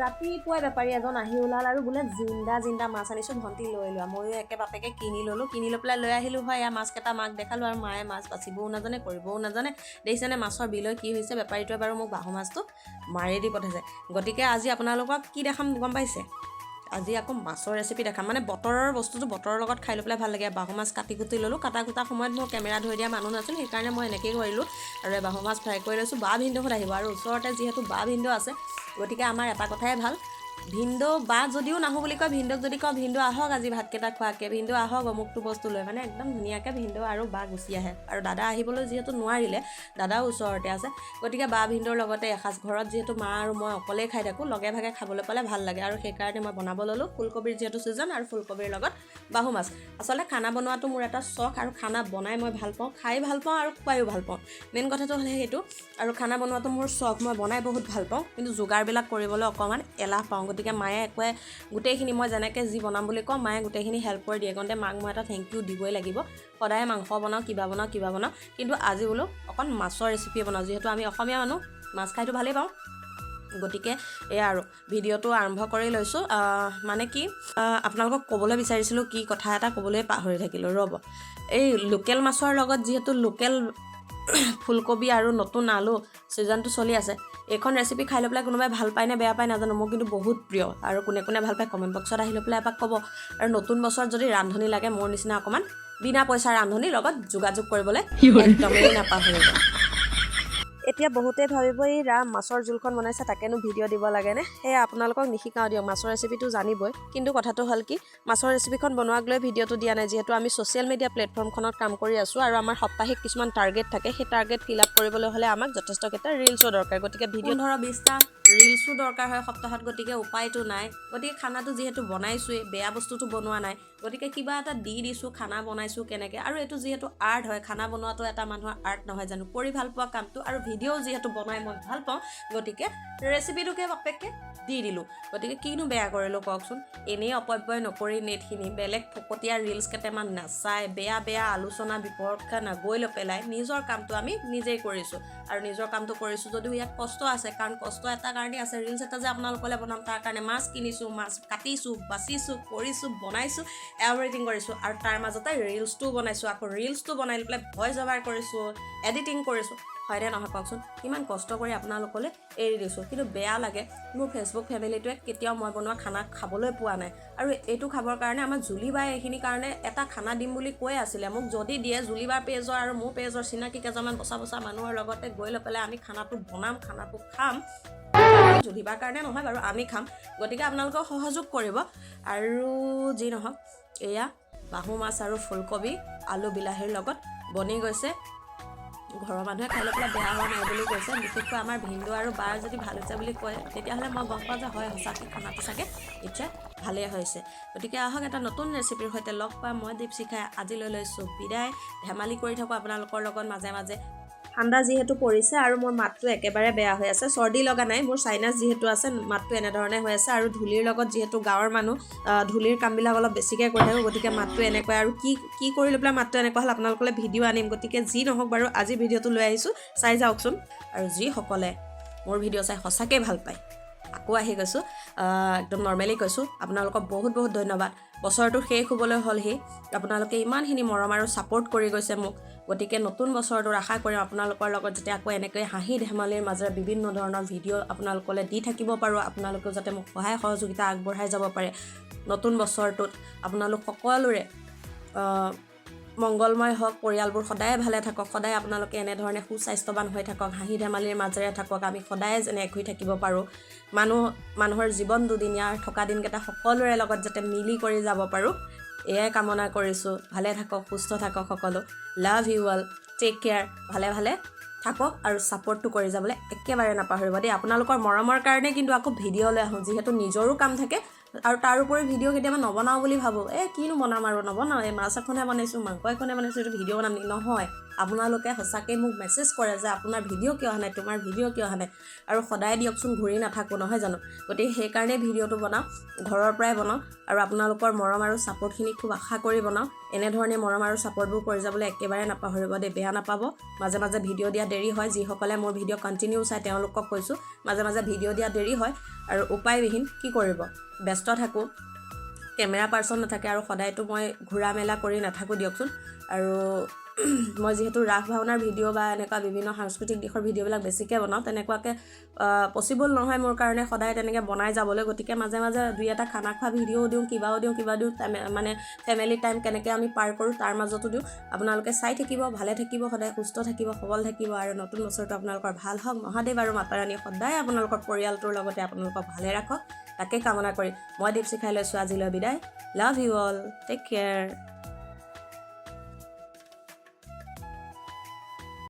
ৰাতিপুৱাই বেপাৰী এজন আহি ওলাল আৰু বোলে জিন্দা মাছ আনিছোঁ, ভণ্টি লৈ লোৱা। ময়ো একে বাপেকে কিনি ল'লোঁ, কিনি লৈ পেলাই লৈ আহিলোঁ হয়। এয়া মাছকেইটা মাক দেখালোঁ আৰু মায়ে মাছ বাচিবও নাজানে, কৰিবও নাজানে। দেখিছেনে মাছৰ বিলৈ কি হৈছে, বেপাৰীটোৱে বাৰু মোক বাহু মাছটো মাৰি দি পঠাইছে। গতিকে আজি আপোনালোকক কি দেখাম গম পাইছে? আজি আকৌ মাছৰ ৰেচিপি দেখাম। মানে বতৰৰ বস্তুটো বতৰৰ লগত খাই লৈ পেলাই ভাল লাগে। বাহু মাছ কাটি কুটি ল'লোঁ, কাটা কুটাৰ সময়ত মোৰ কেমেৰা ধৰি দিয়া মানুহ নাছিল, সেইকাৰণে মই এনেকৈয়ে কৰিলোঁ। আৰু বাহু মাছ ফ্ৰাই কৰি লৈছোঁ। বা ভিনদেউহঁত আহিব আৰু ওচৰতে যিহেতু বা ভিনদেউ আছে, গতিকে আমাৰ এটা কথাই ভাল, ভিনদেউ বা যদিও নাহোঁ বুলি কয়, ভিনদেউক যদি কওঁ ভিনদেউ আহক আজি ভাতকেইটা খোৱাকৈ, ভিনদেউ আহক অমুকটো বস্তু লৈ, মানে একদম ধুনীয়াকৈ ভিনদেউ আৰু বা গুচি আহে। আৰু দাদা আহিবলৈ যিহেতু নোৱাৰিলে, দাদাও ওচৰতে আছে, গতিকে বা ভিনদেউৰ লগতে এসাঁজ। ঘৰত যিহেতু মা আৰু মই অকলেই খাই থাকোঁ, লগে ভাগে খাবলৈ পালে ভাল লাগে। আৰু সেইকাৰণে মই বনাব ল'লোঁ ফুলকবিৰ যিহেতু ছিজন, আৰু ফুলকবিৰ লগত বাহু মাছ। আচলতে খানা বনোৱাটো মোৰ এটা চখ, আৰু খানা বনাই মই ভাল পাওঁ, খাই ভাল পাওঁ আৰু খুৱাইও ভাল পাওঁ। মেইন কথাটো হ'লে সেইটো। আৰু খানা বনোৱাটো মোৰ চখ, মই বনাই বহুত ভাল পাওঁ, কিন্তু যোগাৰবিলাক কৰিবলৈ অকণমান এলাহ পাওঁ। গতিকে মায়ে একোৱে গোটেইখিনি মই যেনেকৈ যি বনাম বুলি কওঁ, মায়ে গোটেইখিনি হেল্প কৰি দিয়ে। গতিকে মাক মই এটা থেংক ইউ দিবই লাগিব। সদায় মাংস বনাওঁ, কিবা বনাওঁ, কিন্তু আজি বোলো অকণ মাছৰ ৰেচিপি বনাওঁ, যিহেতু আমি অসমীয়া মানুহ, মাছ খাইতো ভালেই পাওঁ। গতিকে এয়া আৰু ভিডিঅ'টো আৰম্ভ কৰি লৈছোঁ। মানে কি আপোনালোকক ক'বলৈ বিচাৰিছিলোঁ, কি কথা এটা ক'বলৈ পাহৰি থাকিলোঁ, ৰ'ব। এই লোকেল মাছৰ লগত যিহেতু লোকেল ফুলকবি আৰু নতুন আলু ছিজনটো চলি আছে, এইখন ৰেচিপি খাই লৈ পেলাই কোনোবাই ভাল পায় নে বেয়া পায় নাজানো, মোৰ কিন্তু বহুত প্ৰিয়। আৰু কোনে কোনে ভাল পায় কমেণ্ট বক্সত আহি লৈ পেলাই এপাক ক'ব। আৰু নতুন বছৰত যদি ৰান্ধনি লাগে, মোৰ নিচিনা অকণমান বিনা পইচাৰ ৰান্ধনিৰ লগত যোগাযোগ কৰিবলৈ একদমেই নাপাহৰিব। এতিয়া বহুতেই ভাবিব, এই ৰাম মাছৰ জোলখন বনাইছে, তাকেনো ভিডিঅ' দিব লাগেনে? সেয়া আপোনালোকক নিশিকাওঁ দিয়ক, মাছৰ ৰেচিপিটো জানিবই। কিন্তু কথাটো হ'ল কি, মাছৰ ৰেচিপিখন বনোৱাক লৈ ভিডিঅ'টো দিয়া নাই, যিহেতু আমি ছ'চিয়েল মিডিয়া প্লেটফৰ্মখনত কাম কৰি আছোঁ, আৰু আমাৰ সাপ্তাহিক কিছুমান টাৰ্গেট থাকে। সেই টাৰ্গেট ফিল আপ কৰিবলৈ হ'লে আমাক যথেষ্টকেইটা ৰিলছৰ দৰকাৰ। গতিকে ভিডিঅ' 15-20টা ৰিলছো দৰকাৰ হয় সপ্তাহত। গতিকে উপায়টো নাই। গতিকে খানাটো যিহেতু বনাইছোঁৱেই, বেয়া বস্তুটো বনোৱা নাই, গতিকে কিবা এটা দি দিছোঁ, খানা বনাইছোঁ কেনেকৈ। আৰু এইটো যিহেতু আৰ্ট হয়, খানা বনোৱাটো এটা মানুহৰ আৰ্ট নহয় জানো, কৰি ভাল পোৱা কামটো। আৰু ভিডিঅ' যিহেতু বনাই মই ভাল পাওঁ, গতিকে ৰেচিপিটোকে বাপেককৈ দি দিলোঁ। গতিকে কিনো বেয়া কৰিলোঁ কওকচোন। এনেই অপব্যয় নকৰি নেটখিনি বেলেগ ফকতীয়া ৰিলছ কেইটামান নাচাই, বেয়া আলোচনা বিপক্ষে নগৈ লৈ পেলাই নিজৰ কামটো আমি নিজেই কৰিছোঁ। আৰু নিজৰ কামটো কৰিছোঁ যদিও ইয়াত কষ্ট আছে, কাৰণ কষ্ট এটা কাৰণেই আছে। ৰিলছ এটা যে আপোনালোকলৈ বনাম, তাৰ কাৰণে মাছ কিনিছোঁ, মাছ কাটিছোঁ, বাচিছোঁ, কৰিছোঁ, বনাইছোঁ, এভৰিথিং কৰিছোঁ। আৰু তাৰ মাজতে ৰিলছটোও বনাইছোঁ, আকৌ ৰিলছটো বনাই লৈ পেলাই ভইচ অভাৰ কৰিছোঁ, এডিটিং কৰিছোঁ। হয়নে নহয় কওকচোন? কিমান কষ্ট কৰি আপোনালোকলৈ এৰি দিছোঁ, কিন্তু বেয়া লাগে। মোৰ ফেচবুক ফেমিলিটোৱে কেতিয়াও মই বনোৱা খানা খাবলৈ পোৱা নাই। আৰু এইটো খাবৰ কাৰণে আমাৰ জুলিবাই এইখিনিৰ কাৰণে এটা খানা দিম বুলি কৈ আছিলে মোক। যদি দিয়ে, জুলিবাৰ পেজৰ আৰু মোৰ পেজৰ চিনাকি কেইজনমান বচা মানুহৰ লগতে গৈ লৈ পেলাই আমি খানাটো বনাম, খানাটো খাম। জুলিবাৰ কাৰণে নহয় বাৰু, আমি খাম। গতিকে আপোনালোকেও সহযোগ কৰিব। আৰু যি নহওক, এয়া বাহু মাছ আৰু ফুলকবি আলু বিলাহীৰ লগত বনি গৈছে। ঘৰৰ মানুহে খাই লৈ পেলাই বেয়া হোৱা নাই বুলি কৈছে। বিশেষকৈ আমাৰ ভিনদেউ আৰু বাৰ যদি ভাল হৈছে বুলি কয়, তেতিয়াহ'লে মই গম পাওঁ যে হয়, সঁচাকৈ খানাটো চাগে নিশ্চয় ভালেই হৈছে। গতিকে আহক এটা নতুন ৰেচিপিৰ সৈতে লগ পাম। মই দীপশিখাই আজিলৈ লৈছোঁ বিদায়। ধেমালি কৰি থাকোঁ আপোনালোকৰ লগত মাজে মাজে। ঠাণ্ডা যিহেতু পৰিছে আৰু মোৰ মাতটো একেবাৰে বেয়া হৈ আছে, চৰ্দি লগা নাই, মোৰ চাইনাছ যিহেতু আছে, মাতটো এনেধৰণে হৈ আছে। আৰু ধূলিৰ লগত যিহেতু গাঁৱৰ মানুহ, ধূলিৰ কামবিলাক অলপ বেছিকৈ কৰি থাকোঁ, গতিকে মাতটো এনেকুৱা। আৰু কি কৰি লৈ পেলাই মাতটো এনেকুৱা হ'ল আপোনালোকলৈ ভিডিঅ' আনিম। গতিকে যি নহওক বাৰু, আজি ভিডিঅ'টো লৈ আহিছোঁ, চাই যাওকচোন। আৰু যিসকলে মোৰ ভিডিঅ' চাই সঁচাকৈ ভাল পায়, আকৌ আহি গৈছোঁ, একদম নৰ্মেলি কৈছোঁ, আপোনালোকক বহুত ধন্যবাদ। বছৰটো শেষ হ'বলৈ হ'লহি, আপোনালোকে ইমানখিনি মৰম আৰু ছাপোৰ্ট কৰি গৈছে মোক। গতিকে নতুন বছৰটোৰ আশা কৰিম আপোনালোকৰ লগত যাতে আকৌ এনেকৈ হাঁহি ধেমালিৰ মাজেৰে বিভিন্ন ধৰণৰ ভিডিঅ' আপোনালোকলৈ দি থাকিব পাৰোঁ। আপোনালোকেও যাতে মোক সহায় সহযোগিতা আগবঢ়াই যাব পাৰে। নতুন বছৰটোত আপোনালোক সকলোৰে মংগলময় হওক, পৰিয়ালবোৰ সদায় ভালে থাকক, সদায় আপোনালোকে এনেধৰণে সুস্বাস্থ্যৱান হৈ থাকক, হাঁহি ধেমালিৰ মাজেৰে থাকক, আমি সদায় যেনে এক হৈ থাকিব পাৰোঁ। মানুহৰ জীৱন দুদিনীয়া, থকা দিনকেইটা সকলোৰে লগত যাতে মিলি কৰি যাব পাৰোঁ, এয়াই কামনা কৰিছোঁ। ভালে থাকক, সুস্থ থাকক সকলো। Love you all, take care. ভালে থাকক আৰু ছাপোৰ্টটো কৰি যাবলৈ একেবাৰে নাপাহৰিব দেই। আপোনালোকৰ মৰমৰ কাৰণে কিন্তু আকৌ ভিডিঅ'লৈ আহোঁ, যিহেতু নিজৰো কাম থাকে। আৰু তাৰোপৰি ভিডিঅ' কেতিয়াবা নবনাওঁ বুলি ভাবোঁ, কিনো বনাম আৰু নবনাওঁ, এই মাছ এখনে বনাইছোঁ, মাংস এখনে বনাইছোঁ, এইটো ভিডিঅ' বনাম নেকি? নহয়, আপোনালোকে সঁচাকৈ মোক মেছেজ কৰে যে আপোনাৰ ভিডিঅ' কিয় অহা নাই, তোমাৰ ভিডিঅ' কিয় অহা নাই, আৰু সদায় দিয়কচোন ঘূৰি নাথাকোঁ নহয় জানো। গতিকে সেইকাৰণে ভিডিঅ'টো বনাওঁ, ঘৰৰ পৰাই বনাওঁ, আৰু আপোনালোকৰ মৰম আৰু ছাপৰ্টখিনি খুব আশা কৰি বনাওঁ। এনেধৰণে মৰম আৰু ছাপৰ্টবোৰ কৰি যাবলৈ একেবাৰে নাপাহৰিব দেই, বেয়া নাপাব। মাজে মাজে ভিডিঅ' দিয়া দেৰি হয়, যিসকলে মোৰ ভিডিঅ' কণ্টিনিউ চাই তেওঁলোকক কৈছোঁ মাজে মাজে ভিডিঅ' দিয়া দেৰি হয়, আৰু উপায়বিহীন কি কৰিব, ব্যস্ত থাকোঁ, কেমেৰা পাৰ্চন নাথাকে, আৰু সদায়তো মই ঘূৰা মেলা কৰি নাথাকোঁ দিয়কচোন। আৰু মই যিহেতু ৰাস ভাওনাৰ ভিডিঅ' বা এনেকুৱা বিভিন্ন সাংস্কৃতিক দিশৰ ভিডিঅ'বিলাক বেছিকৈ বনাওঁ, তেনেকুৱাকৈ পচিবল নহয় মোৰ কাৰণে সদায় তেনেকৈ বনাই যাবলৈ। গতিকে মাজে মাজে দুই এটা খানা খোৱা ভিডিঅ'ও দিওঁ, কিবা দিওঁ, মানে ফেমিলি টাইম কেনেকৈ আমি পাৰ কৰোঁ তাৰ মাজতো দিওঁ। আপোনালোকে চাই থাকিব, ভালে থাকিব, সদায় সুস্থ থাকিব, সবল থাকিব, আৰু নতুন বছৰটো আপোনালোকৰ ভাল হওক। মহাদেৱ আৰু মাতা ৰাণী সদায় আপোনালোকৰ পৰিয়ালটোৰ লগতে আপোনালোকক ভালে ৰাখক, তাকে কামনা কৰি মই দীপশিখাই লৈছোঁ আজিলৈ বিদায়। Love you all, take care.